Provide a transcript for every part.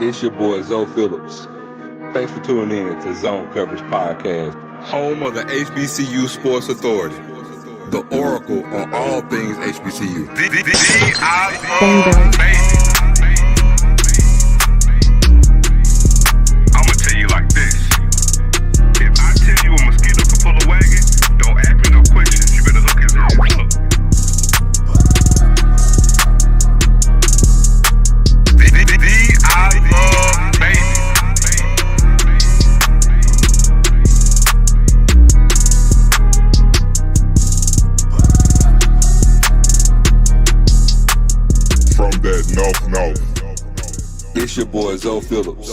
It's your boy Zoe Phillips. Thanks for tuning in to Zone Coverage Podcast, home of the HBCU Sports Authority, the oracle on all things HBCU. Standout. I'm gonna tell you like this. If I tell you a mosquito can pull a wagon, don't ask me no questions. You better look at it. Look. I love baby. From that north. It's your boy Zoe Phillips.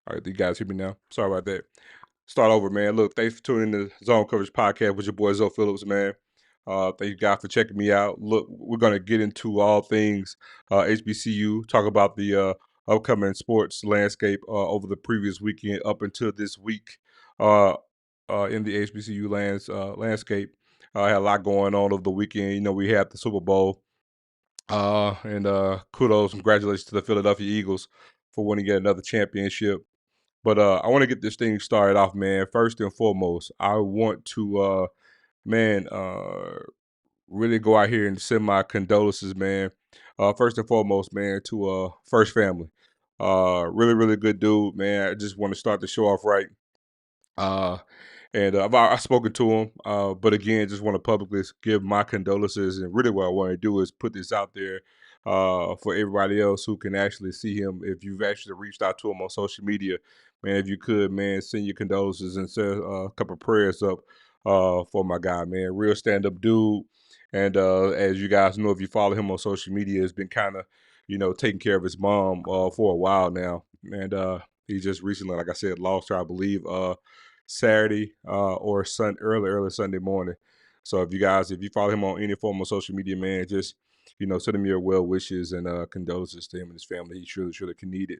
All right, you guys hear me now? Sorry about that. Start over, man. Look, thanks for tuning in to Zone Coverage Podcast with your boy Zoe Phillips, man. Thank you guys for checking me out. Look, we're gonna get into all things HBCU. Talk about the upcoming sports landscape over the previous weekend up until this week in the HBCU landscape. I had a lot going on over the weekend. You know, we had the Super Bowl, and kudos, congratulations to the Philadelphia Eagles for winning yet another championship. But I want to get this thing started off, man. First and foremost, I want to, really go out here and send my condolences, man. First and foremost, man, to First Family. Really, really good dude, man. I just want to start the show off right. Uh, and I've spoken to him, but again, just want to publicly give my condolences. And really, what I want to do is put this out there for everybody else who can actually see him. If you've actually reached out to him on social media, man, if you could, man, send your condolences and send a couple of prayers up for my guy, man. Real stand-up dude. And as you guys know, if you follow him on social media, has been kind of, taking care of his mom for a while now. And he just recently, like I said, lost her, I believe, Saturday or early Sunday morning. So if you follow him on any form of social media, man, just send him your well wishes and condolences to him and his family. He surely can need it.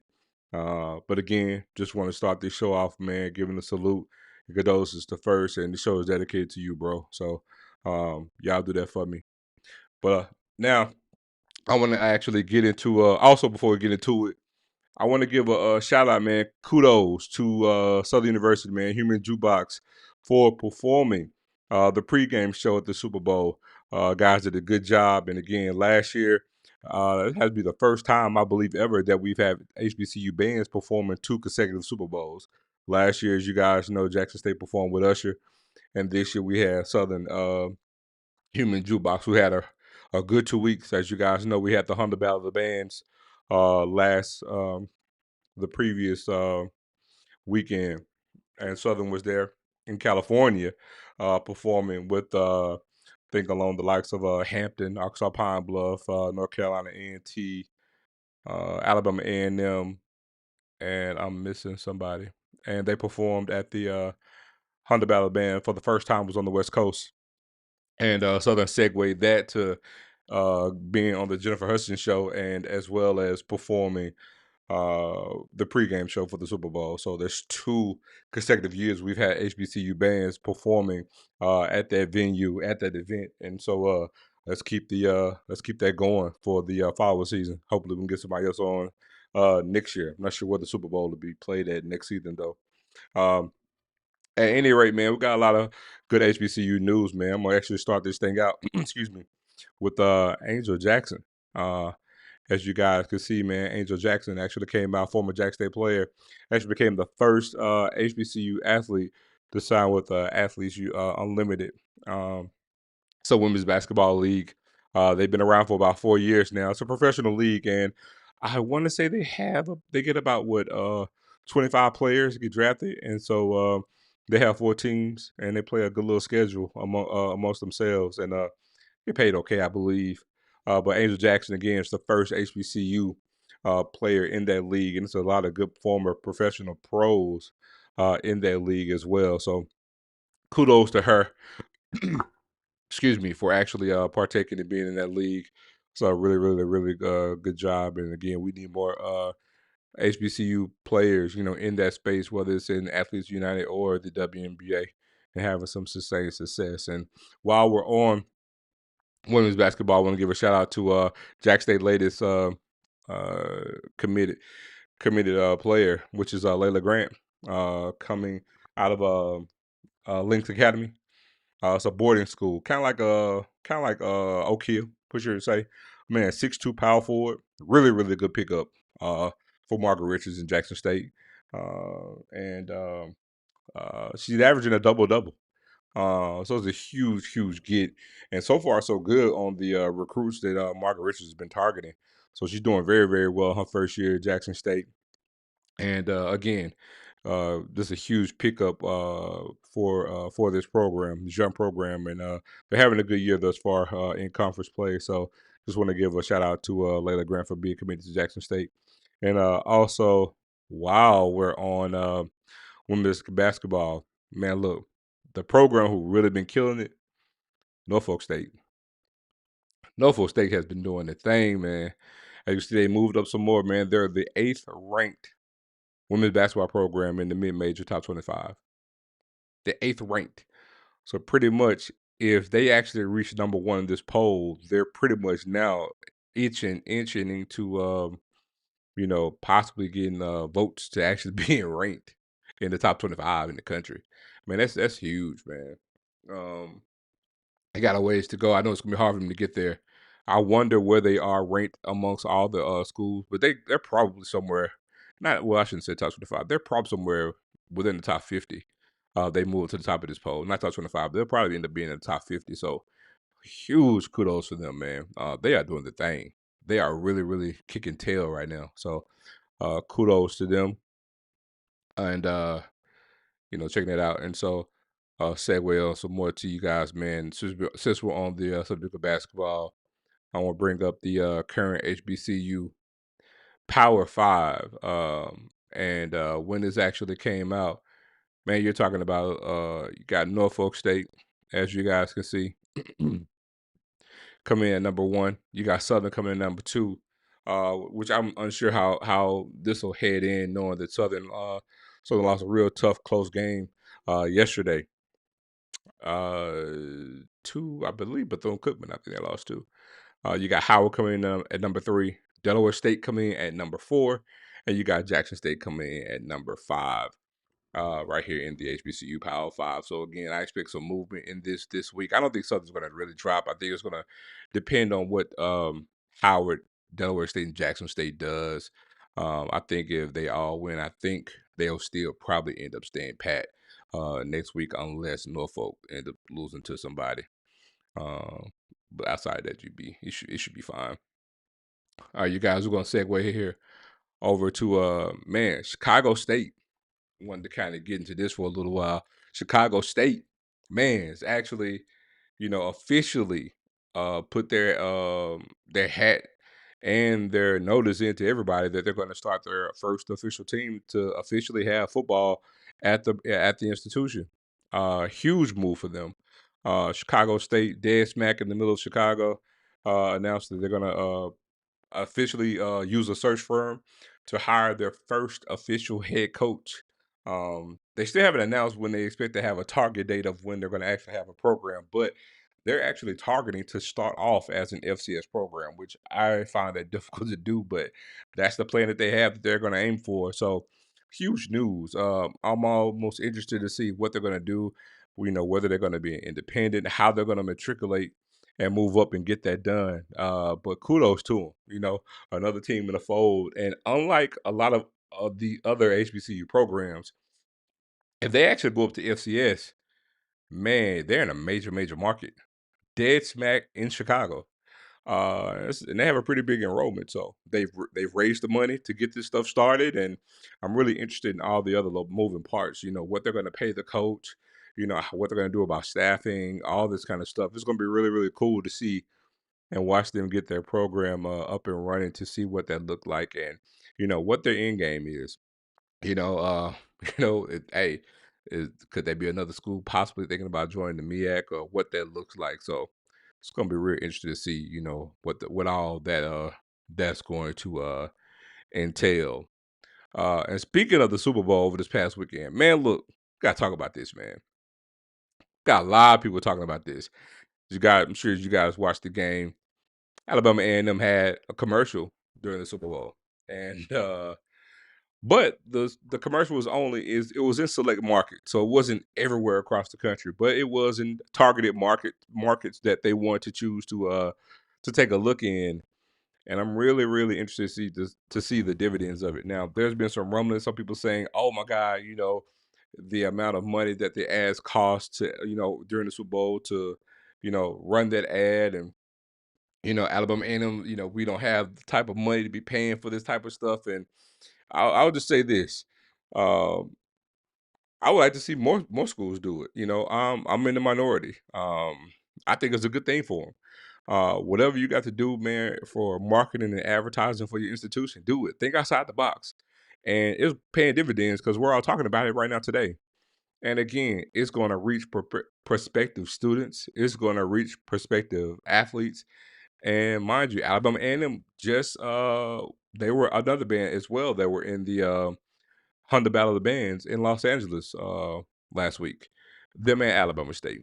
But again, just want to start this show off, man, giving a salute and condolences to First, and the show is dedicated to you, bro. So y'all do that for me. But now I want to actually get into also before we get into it, I want to give a shout out, man. Kudos to Southern University, man, Human Jukebox, for performing the pregame show at the Super Bowl. Guys did a good job. And again, last year, it has to be the first time, I believe, ever that we've had HBCU bands performing 2 consecutive Super Bowls. Last year, as you guys know, Jackson State performed with Usher. And this year we had Southern Human Jukebox, who had a good 2 weeks. As you guys know, we had the 100 Battle of the Bands the previous weekend, and Southern was there in California performing with I think along the likes of Hampton, Arkansas Pine Bluff, North Carolina A&T, Alabama A&M, and I'm missing somebody. And they performed at the Honda Battle Band for the first time was on the West Coast. And Southern segued that to being on the Jennifer Hudson show and as well as performing the pregame show for the Super Bowl. So there's 2 consecutive years we've had HBCU bands performing at that venue at that event, and so let's keep that going for the following season. Hopefully, we can get somebody else on next year. I'm not sure where the Super Bowl will be played at next season though. Um, at any rate, man, we got a lot of good HBCU news, man. I'm gonna actually start this thing out. Excuse me, with Angel Jackson. Uh, as you guys can see, man, Angel Jackson actually came out, former Jack State player, actually became the first HBCU athlete to sign with Athletes Unlimited. So women's basketball league. They've been around for about 4 years now. It's a professional league, and I want to say they get about 25 players get drafted, and so they have 4 teams, and they play a good little schedule amongst themselves, and get paid okay, I believe. But Angel Jackson again is the first HBCU player in that league, and it's a lot of good former professional pros in that league as well. So kudos to her. Excuse me, for actually partaking and being in that league. So really, really, really good job. And again, we need more HBCU players, in that space, whether it's in Athletes United or the WNBA, and having some sustained success. And while we're on women's basketball, I want to give a shout out to Jack State latest uh, committed player, which is Layla Grant, coming out of Lynx Academy. It's a boarding school, kind of like Oak Hill. Put sure to say, man, 6'2" power forward, really really good pickup for Margaret Richards in Jackson State, and she's averaging a double double. So it's a huge huge get, and so far so good on the recruits that Margaret Richards has been targeting. So she's doing very very well her first year at Jackson State. And again, this is a huge pickup for this program, this young program, and they're having a good year thus far in conference play. So just want to give a shout out to Layla Grant for being committed to Jackson State, and also while we're on women's basketball, man, look, the program who really been killing it, Norfolk State. Norfolk State has been doing the thing, man. As you see, they moved up some more, man. They're the 8th ranked women's basketball program in the mid-major top 25. The 8th ranked. So pretty much, if they actually reach number one in this poll, they're pretty much now inching into possibly getting votes to actually being ranked in the top 25 in the country. Man, that's huge, man. Um, they got a ways to go. I know it's gonna be hard for them to get there. I wonder where they are ranked amongst all the schools, but they're probably somewhere. Not well, I shouldn't say top 25. They're probably somewhere within the top 50. They move to the top of this poll, not top 25. They'll probably end up being in the top 50. So huge kudos for them, man. They are doing the thing. They are really, really kicking tail right now. So kudos to them, and checking that out. And so segue on some more to you guys, man. Since we're on the subject of basketball, I want to bring up the current HBCU Power Five. And when this actually came out, man, you're talking about you got Norfolk State, as you guys can see, coming in at number one. You got Southern coming in at number two, which I'm unsure how this will head in, knowing that Southern lost a real tough close game yesterday. Two, I believe, Bethune Cookman. I think they lost two. You got Howard coming in at number three, Delaware State coming in at number four, and you got Jackson State coming in at number five. Right here in the HBCU Power Five. So again, I expect some movement in this week. I don't think Southern's going to really drop. I think it's going to depend on what Howard, Delaware State, and Jackson State does. I think if they all win, I think they'll still probably end up staying pat next week unless Norfolk end up losing to somebody. But outside that, it should be fine. All right, you guys, we're going to segue here over to man, Chicago State. Wanted to kind of get into this for a little while. Chicago State, man, is actually, officially put their hat and they're noticing to everybody that they're going to start their first official team to officially have football at the institution. Huge move for them. Chicago State, dead smack in the middle of Chicago, announced that they're going to officially use a search firm to hire their first official head coach. They still haven't announced when they expect to have a target date of when they're going to actually have a program, but they're actually targeting to start off as an FCS program, which I find that difficult to do, but that's the plan that they have that they're going to aim for. So huge news. I'm almost interested to see what they're going to do. We know whether they're going to be independent, how they're going to matriculate and move up and get that done. But kudos to them. Another team in the fold. And unlike a lot of the other HBCU programs, if they actually go up to FCS, man, they're in a major, major market. Dead smack in Chicago. And they have a pretty big enrollment, so they've raised the money to get this stuff started, and I'm really interested in all the other little moving parts. What they're going to pay the coach, what they're going to do about staffing, all this kind of stuff. It's going to be really, really cool to see and watch them get their program up and running to see what that looked like and what their end game is. You know, uh, hey, could they be another school possibly thinking about joining the MEAC or what that looks like? So it's gonna be real interesting to see, what all that's going to entail. And speaking of the Super Bowl over this past weekend, man, look, gotta talk about this, man. Got a lot of people talking about this. I'm sure you guys watched the game. Alabama A&M had a commercial during the Super Bowl, and but the commercial it was in select markets, so it wasn't everywhere across the country, but it was in targeted markets that they wanted to choose to take a look in, and I'm really really interested to see the dividends of it. Now, there's been some rumblings, some people saying, "Oh my God, the amount of money that the ads cost to during the Super Bowl to run that ad and." Alabama A&M, we don't have the type of money to be paying for this type of stuff. And I'll just say this. Um, I would like to see more schools do it. I'm in the minority. I think it's a good thing for them. Whatever you got to do, man, for marketing and advertising for your institution, do it. Think outside the box. And it's paying dividends because we're all talking about it right now today. And again, it's going to reach prospective students. It's going to reach prospective athletes. And mind you, Alabama A&M just they were another band as well that were in the Honda Battle of the Bands in Los Angeles last week. Them and Alabama State.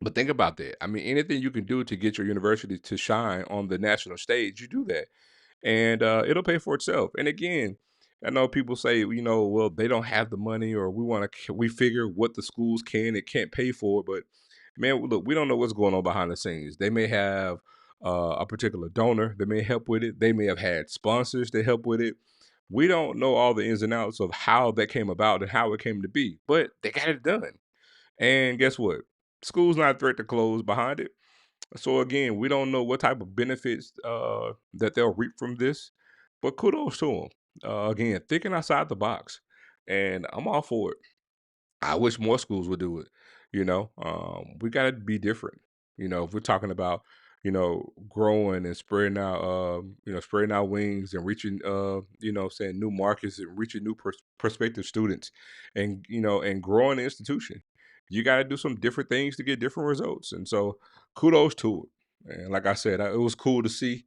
But think about that. I mean, anything you can do to get your university to shine on the national stage, you do that and it'll pay for itself. And again, I know people say, well, they don't have the money, or we figure what the schools can and can't pay for. But man, look, we don't know what's going on behind the scenes. They may have a particular donor that may help with it. They may have had sponsors that help with it. We don't know all the ins and outs of how that came about and how it came to be, but they got it done. And guess what? School's not a threat to close behind it. So again, we don't know what type of benefits that they'll reap from this, but kudos to them. Again, thinking outside the box, and I'm all for it. I wish more schools would do it. We got to be different. If we're talking about growing and spreading our wings and reaching saying new markets and reaching new prospective students, and growing the institution, you got to do some different things to get different results. And so, kudos to it. And like I said, it was cool to see,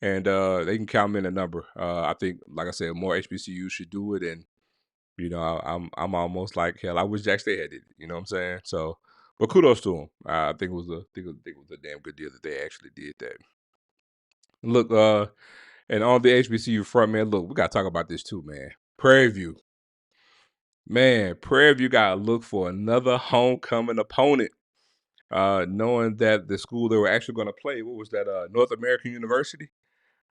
and they can count me in a number. I think, like I said, more HBCUs should do it, and I'm almost like hell. I wish Jack State had it. You know what I'm saying? So, but kudos to them. I think it was a damn good deal that they actually did that. Look, and on the HBCU front, man. Look, we gotta talk about this too, man. Prairie View, man. Prairie View gotta look for another homecoming opponent. Knowing that the school they were actually going to play, what was that? North American University,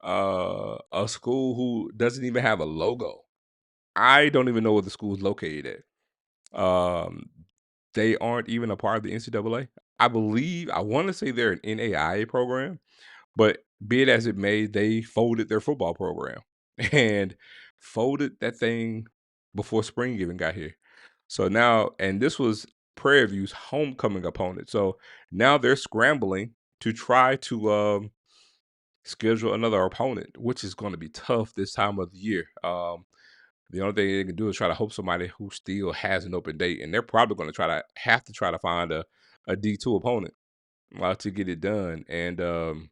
a school who doesn't even have a logo. I don't even know where the school is located at. They aren't even a part of the NCAA. I want to say they're an NAIA program, but be it as it may, they folded their football program and folded that thing before spring even got here. So now, and this was Prairie View's homecoming opponent. So now they're scrambling to try to schedule another opponent, which is going to be tough this time of the year. The only thing they can do is try to hope somebody who still has an open date, and they're probably going to try to find a D2 opponent to get it done. And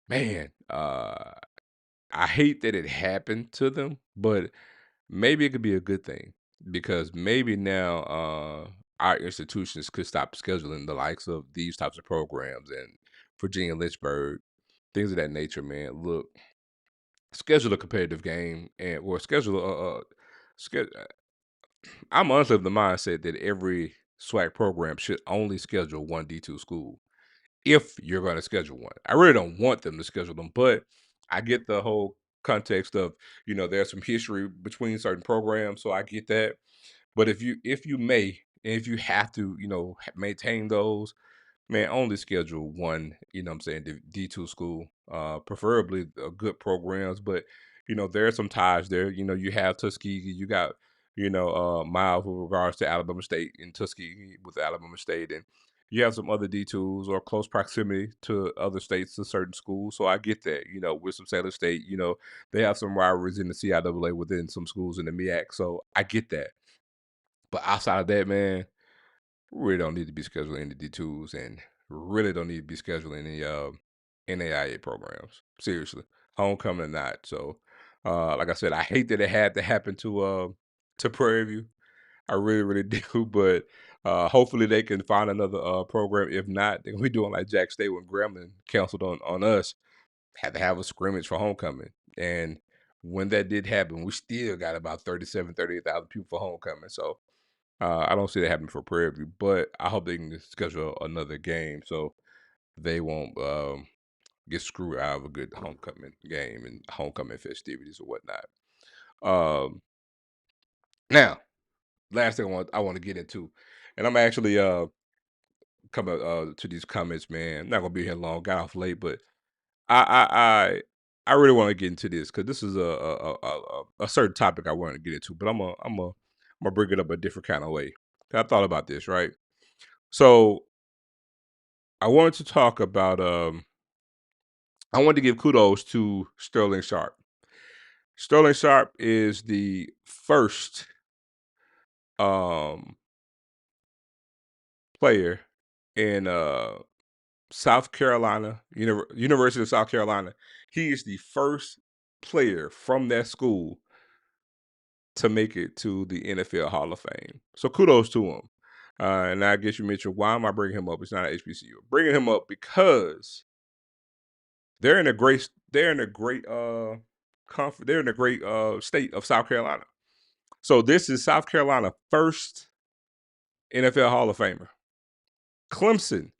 man, I hate that it happened to them, but maybe it could be a good thing because maybe now our institutions could stop scheduling the likes of these types of programs and Virginia Lynchburg, things of that nature. Man, look, schedule a competitive game and or schedule schedule. I'm honestly of the mindset that every SWAC program should only schedule one D2 school if you're going to schedule one. I really don't want them to schedule them, but I get the whole context of, there's some history between certain programs, so I get that. But if you may, and if you have to, maintain those, man, only schedule one, what I'm saying, D2 school, preferably good programs. But, there are some ties there. You have Tuskegee, you got, Miles with regards to Alabama State and Tuskegee with Alabama State. And you have some other D2s or close proximity to other states to certain schools. So I get that, with some Salem State, they have some rivalries in the CIAA within some schools in the MEAC. So I get that. But outside of that, man, really don't need to be scheduling any D2s and really don't need to be scheduling any NAIA programs. Seriously. Homecoming or not. So like I said, I hate that it had to happen to Prairie View. I really, really do. But hopefully they can find another program. If not, they're gonna be doing like Jack State when Grambling canceled on us. Had to have a scrimmage for homecoming. And when that did happen, we still got about 38,000 people for homecoming. So I don't see that happening for Prairie View, but I hope they can schedule another game so they won't get screwed out of a good homecoming game and homecoming festivities or whatnot. Um, Now, last thing I want to get into, and I'm actually coming to these comments, man. I'm not gonna be here long. Got off late, but I I I, I really want to get into this because this is a certain topic I want to get into, but I'm gonna bring it up a different kind of way. I thought about this, right? So I wanted to talk about I wanted to give kudos to Sterling Sharp. Sterling Sharp is the first um player in South Carolina, University of South Carolina. He is the first player from that school to make it to the NFL Hall of Fame. So kudos to him. And I guess you mentioned, why am I bringing him up? It's not an HBCU. Bringing him up because they're in a great state of South Carolina. So this is South Carolina first NFL Hall of Famer. Clemson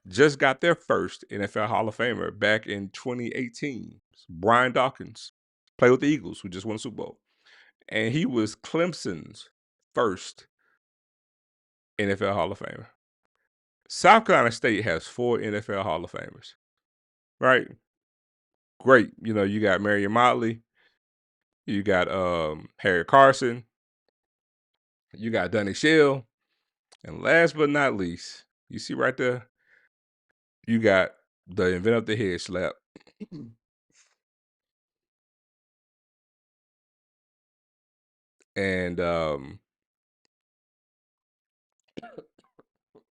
just got their first NFL Hall of Famer back in 2018. Brian Dawkins played with the Eagles, who just won the Super Bowl. And he was Clemson's first NFL Hall of Famer. South Carolina State has 4 NFL Hall of Famers. Right? Great. You got Marion Motley, you got Harry Carson, you got Dunny Shell, and last but not least, you see right there, you got the inventor of the head slap. And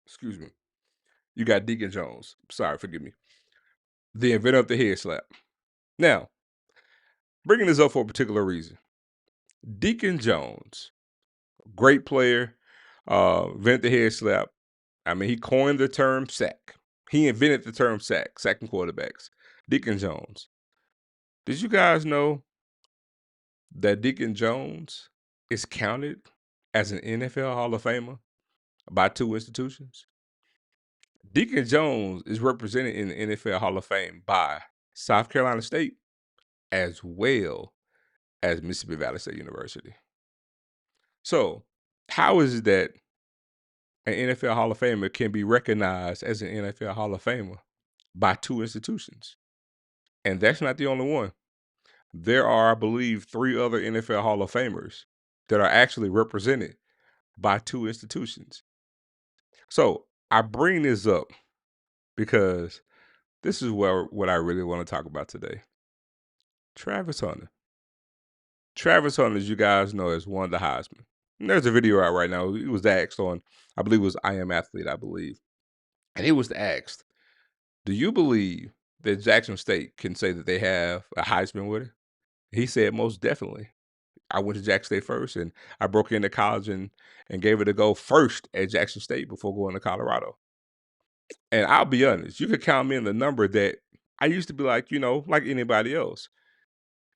excuse me, you got Deacon Jones. Sorry, forgive me. The inventor of the head slap. Now, bringing this up for a particular reason. Deacon Jones, great player, invented the head slap. I mean, he coined the term sack. He invented the term sack, sacking quarterbacks. Deacon Jones. Did you guys know that Deacon Jones is counted as an NFL Hall of Famer by 2 institutions? Deacon Jones is represented in the NFL Hall of Fame by South Carolina State as well as Mississippi Valley State University. So, how is it that an NFL Hall of Famer can be recognized as an NFL Hall of Famer by 2 institutions? And that's not the only one. There are, I believe, 3 other NFL Hall of Famers that are actually represented by 2 institutions. So I bring this up because This is where what I really want to talk about today. Travis Hunter. Travis Hunter, as you guys know, has won the Heisman. And there's a video out right now. He was asked on, I believe it was I Am Athlete, I believe. And he was asked, do you believe that Jackson State can say that they have a Heisman winner? He said, most definitely. I went to Jackson State first, and I broke into college and gave it a go first at Jackson State before going to Colorado. And I'll be honest, you could count me in the number that I used to be like, like anybody else.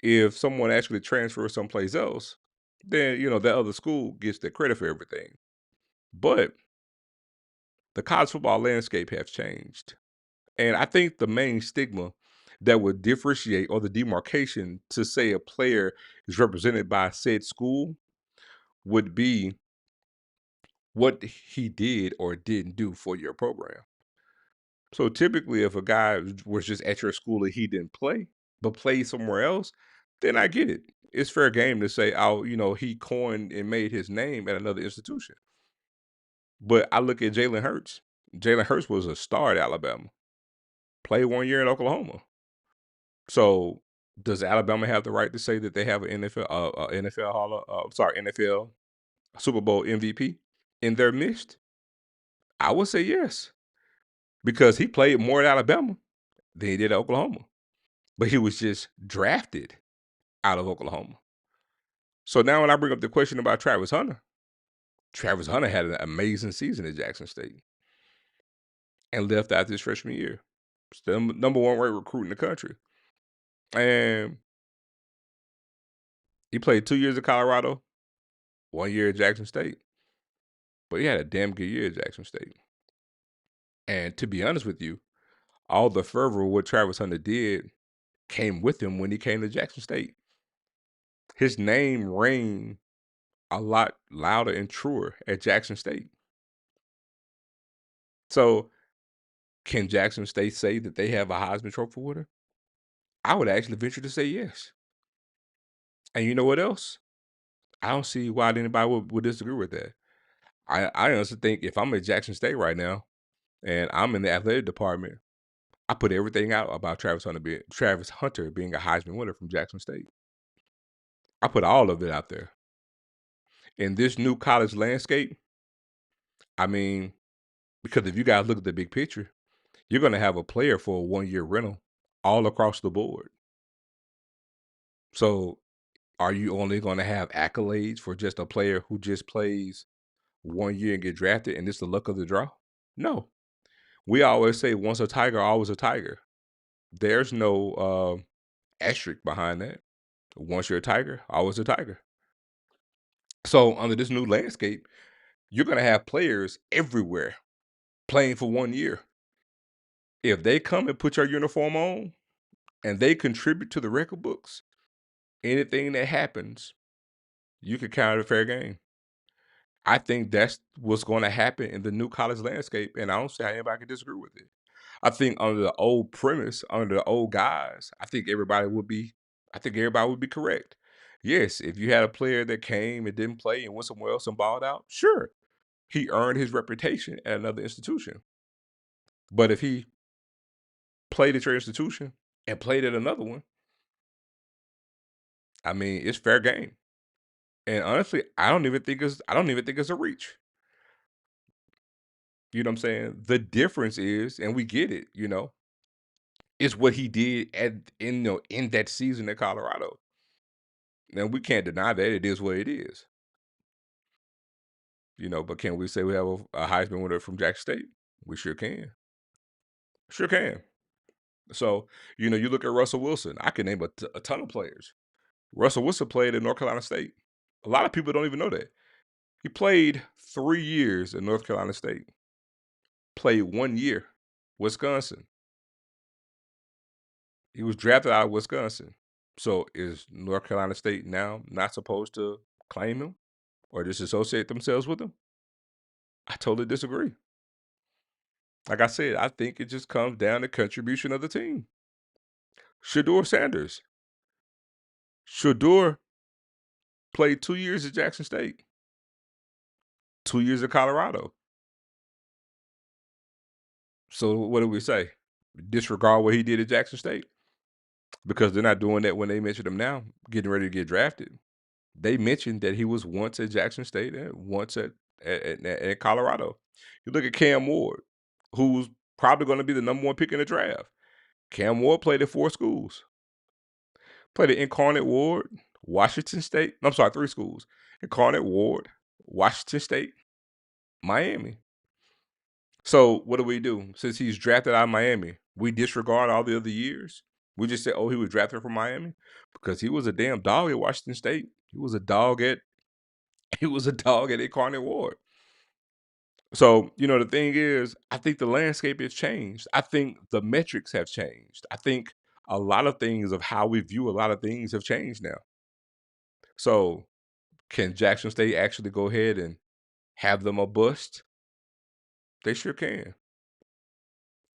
If someone actually transfers someplace else, then that other school gets the credit for everything. But the college football landscape has changed. And I think the main stigma that would differentiate or the demarcation to say a player is represented by said school would be what he did or didn't do for your program. So typically, if a guy was just at your school and he didn't play, but played somewhere else, then I get it. It's fair game to say, oh, he coined and made his name at another institution. But I look at Jalen Hurts. Jalen Hurts was a star at Alabama, played 1 year in Oklahoma. So does Alabama have the right to say that they have an NFL NFL Super Bowl MVP in their midst? I would say yes, because he played more at Alabama than he did at Oklahoma, but he was just drafted out of Oklahoma. So now when I bring up the question about Travis Hunter had an amazing season at Jackson State and left after his freshman year. Still number one ranked recruit in the country. And he played 2 years at Colorado, 1 year at Jackson State. But he had a damn good year at Jackson State. And to be honest with you, all the fervor of what Travis Hunter did came with him when he came to Jackson State. His name rang a lot louder and truer at Jackson State. So can Jackson State say that they have a Heisman Trophy winner? I would actually venture to say yes. And you know what else? I don't see why anybody would disagree with that. I honestly think if I'm at Jackson State right now and I'm in the athletic department, I put everything out about Travis Hunter being a Heisman winner from Jackson State. I put all of it out there. In this new college landscape, I mean, because if you guys look at the big picture, you're going to have a player for a 1 year rental all across the board. So are you only going to have accolades for just a player who just plays 1 year and get drafted and it's the luck of the draw? No. We always say once a tiger, always a tiger. There's no asterisk behind that. Once you're a tiger, always a tiger. So under this new landscape, you're going to have players everywhere playing for 1 year. If they come and put your uniform on and they contribute to the record books, anything that happens, you could count it a fair game. I think that's what's going to happen in the new college landscape, and I don't see how anybody can disagree with it. I think under the old premise, under the old guys, I think everybody would be correct. Yes, if you had a player that came and didn't play and went somewhere else and balled out, sure, he earned his reputation at another institution. But if he played at your institution and played at another one, I mean, it's fair game. And honestly, I don't even think it's a reach. You know what I'm saying? The difference is, and we get it, is what he did in that season at Colorado. Now we can't deny that it is what it is. But can we say we have a Heisman winner from Jackson State? We sure can. Sure can. So, you look at Russell Wilson. I can name a ton of players. Russell Wilson played at North Carolina State. A lot of people don't even know that. He played 3 years at North Carolina State. Played 1 year, Wisconsin. He was drafted out of Wisconsin. So is North Carolina State now not supposed to claim him or disassociate themselves with him? I totally disagree. Like I said, I think it just comes down to contribution of the team. Shador Sanders. Shador played 2 years at Jackson State, 2 years at Colorado. So what do we say? disregard what he did at Jackson State because they're not doing that when they mention him now, getting ready to get drafted. They mentioned that he was once at Jackson State and once at Colorado. You look at Cam Ward, who's probably going to be the number one pick in the draft. Cam Ward played at 4 schools. Played at Incarnate Ward, Washington State. I'm sorry, 3 schools. Incarnate Ward, Washington State, Miami. So what do? Since he's drafted out of Miami, we disregard all the other years. We just say, oh, he was drafted from Miami because he was a damn dog at Washington State. He was a dog at Incarnate Ward. So, the thing is, I think the landscape has changed. I think the metrics have changed. I think a lot of things of how we view a lot of things have changed now. So, can Jackson State actually go ahead and have them a bust? They sure can.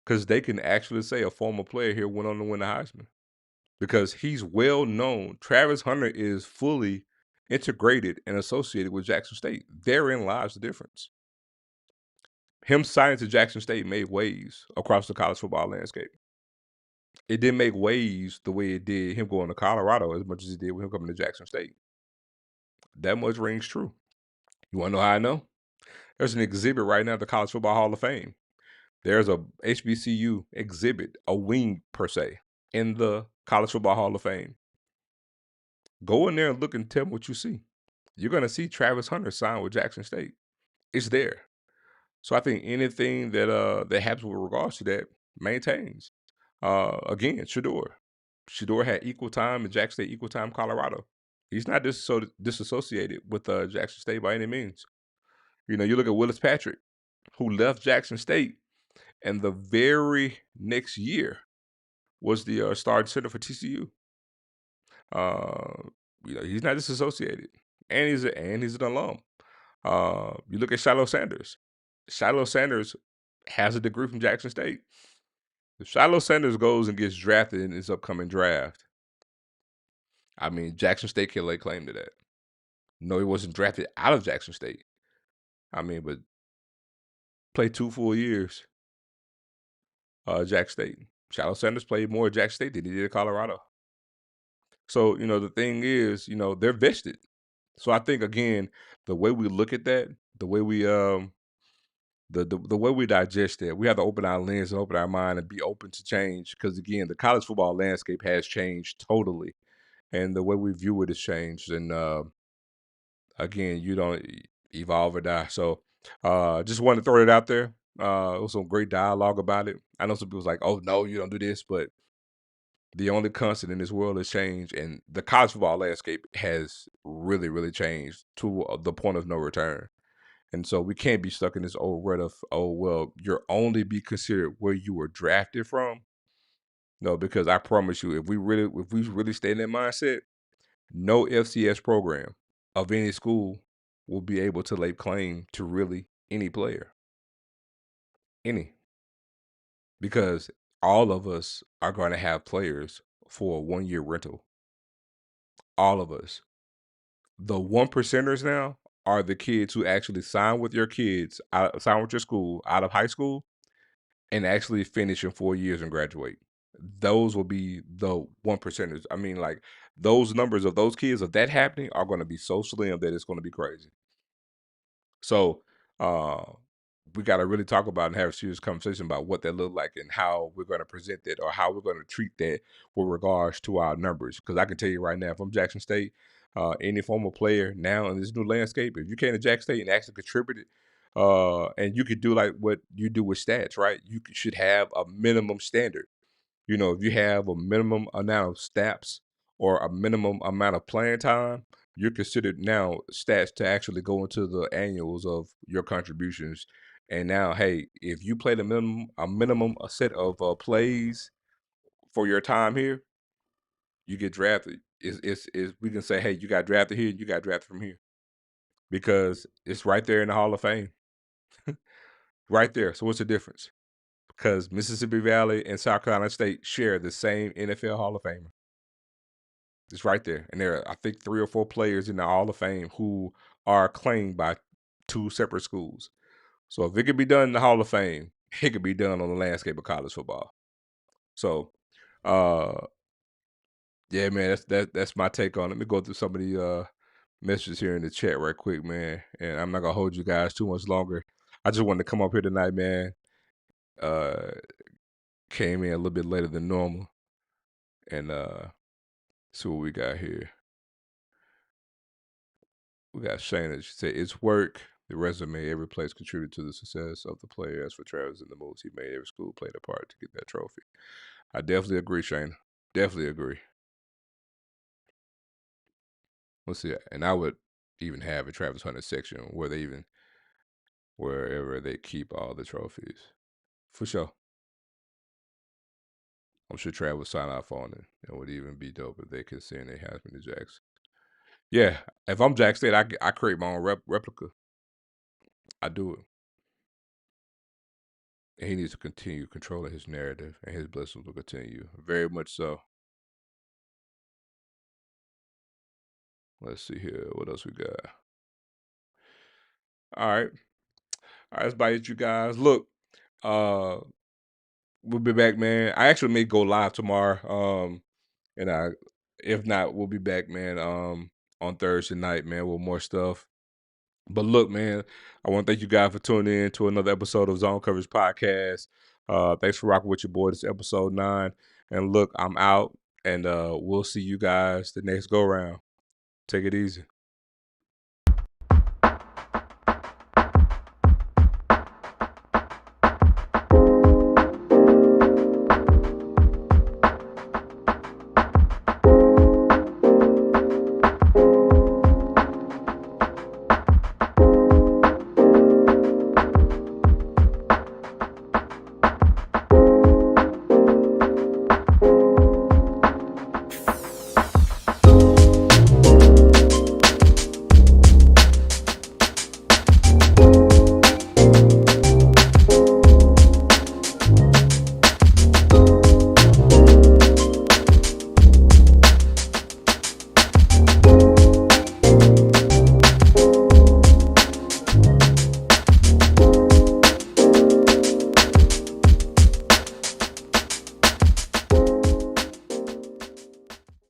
Because they can actually say a former player here went on to win the Heisman. Because he's well known. Travis Hunter is fully integrated and associated with Jackson State. Therein lies the difference. Him signing to Jackson State made waves across the college football landscape. It didn't make waves the way it did him going to Colorado as much as it did with him coming to Jackson State. That much rings true. You want to know how I know? There's an exhibit right now at the College Football Hall of Fame. There's a HBCU exhibit, a wing per se, in the College Football Hall of Fame. Go in there and look and tell me what you see. You're going to see Travis Hunter sign with Jackson State. It's there. So I think anything that happens with regards to that maintains. Again, Shador. Shador had equal time in Jackson State, equal time Colorado. He's not disassociated with Jackson State by any means. You look at Willis Patrick, who left Jackson State, and the very next year was the starting center for TCU. He's not disassociated, and he's an alum. You look at Shiloh Sanders. Shiloh Sanders has a degree from Jackson State. If Shiloh Sanders goes and gets drafted in this upcoming draft, I mean, Jackson State can lay claim to that. No, he wasn't drafted out of Jackson State. I mean, but played 2 full years, Jack State. Shiloh Sanders played more at Jackson State than he did at Colorado. So, the thing is, they're vested. So I think, again, the way we look at that, the way we the way we digest that, we have to open our lens and open our mind and be open to change. Because again, the college football landscape has changed totally, and the way we view it has changed. And again, you don't evolve or die. So just wanted to throw it out there. It was some great dialogue about it. I know some people's like, "Oh no, you don't do this," but the only constant in this world is change, and the college football landscape has really, really changed to the point of no return. And so we can't be stuck in this old rut of, oh, well, you're only be considered where you were drafted from. No, because I promise you, if we really stay in that mindset, no FCS program of any school will be able to lay claim to really any player. Any. Because all of us are going to have players for a 1-year rental. All of us. The 1%ers now are the kids who actually sign with your sign with your school out of high school and actually finish in 4 years and graduate. Those will be the 1%ers. I mean, like, those numbers of those kids of that happening are going to be so slim that it's going to be crazy. So, uh, we got to really talk about and have a serious conversation about what that look like and how we're going to present that or how we're going to treat that with regards to our numbers. Because I can tell you right now, from Jackson State, any former player now in this new landscape, if you came to Jackson State and actually contributed, and you could do like what you do with stats, right? You should have a minimum standard. If you have a minimum amount of snaps or a minimum amount of playing time, you're considered now stats to actually go into the annuals of your contributions. And now, hey, if you played a set of plays for your time here, you get drafted. We can say, hey, you got drafted here, you got drafted from here because it's right there in the Hall of Fame, right there. So what's the difference? Because Mississippi Valley and South Carolina State share the same NFL Hall of Famer. It's right there. And there are, I think, 3 or 4 players in the Hall of Fame who are claimed by 2 separate schools. So if it could be done in the Hall of Fame, it could be done on the landscape of college football. So, yeah, man, that's my take on it. Let me go through some of the messages here in the chat right quick, man. And I'm not gonna hold you guys too much longer. I just wanted to come up here tonight, man. Uh, came in a little bit later than normal, and see what we got here. We got Shayna. She said, "It's work. The resume, every place contributed to the success of the player. As for Travis and the moves he made, every school played a part to get that trophy." I definitely agree, Shayna. Definitely agree. Let's see, and I would even have a Travis Hunter section wherever they keep all the trophies. For sure. I'm sure Travis would sign off on it. It would even be dope if they could send a Hasman to Jax. Yeah, if I'm Jack State, I create my own replica. I do it. And he needs to continue controlling his narrative, and his blessings will continue. Very much so. Let's see here. What else we got? All right. All right, let's bite it, you guys. Look, uh, we'll be back, man. I actually may go live tomorrow. And if not, we'll be back, man, on Thursday night, man, with more stuff. But look, man, I want to thank you guys for tuning in to another episode of Zone Coverage Podcast. Thanks for rocking with your boy. This is episode 9. And look, I'm out, and we'll see you guys the next go round. Take it easy.